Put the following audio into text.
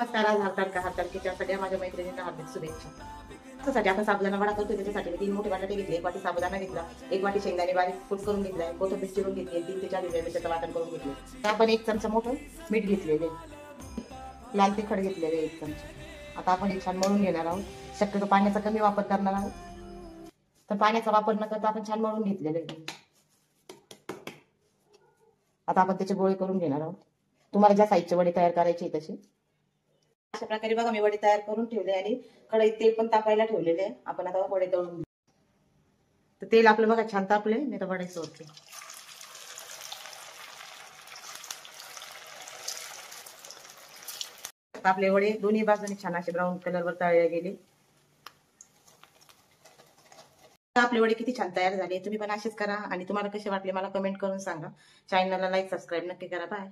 नमस्कार. आज हरतालिकेच्या सगळ्या माझ्या मैत्रिणींना हार्दिक शुभेच्छा. त्यासाठी आपण साबुदाणा वडा करतो. त्याच्यासाठी मी 3 मोठे बटाटे घेतले, 1 वाटी साबुदाणा घेतला, 1 वाटी शेंगदाणे बारीक कूट करून घेतलाय, कोथिंबीर चिरून घेतली, 3 ते 4 हिरव्या मिरच्याचं वाटण करून घेतले. आपण 1 चमचा मोठं मीठ घेतलेले, लाल तिखट घेतलेले 1 चमचा. आता आपण हे छान मळून घेणार आहोत. शक्यतो पाण्याचा कमी वापर करणार आहोत, तर पाण्याचा वापर न करता आपण छान मळून घेतलेले. आता आपण त्याचे गोळे करून घेणार आहोत. तुम्हाला ज्या साईजचे वडे तयार करायचे तसे अशा प्रकारे बघा मी वडे तयार करून ठेवले आणि कढईत तेल पण तापायला ठेवलेले आहे. आपण आता वडे तळून घेऊ. तर तेल आपलं बघा छान तापले. मी तर वडे सोडते. आपले वडे दोन्ही बाजूने छान असे ब्राऊन कलरवर तळले गेले. आपले वडे किती छान तयार झाले. तुम्ही पण असेच करा आणि तुम्हाला कसे वाटले मला कमेंट करून सांगा. चॅनलला लाईक सबस्क्राईब नक्की करा. बाय.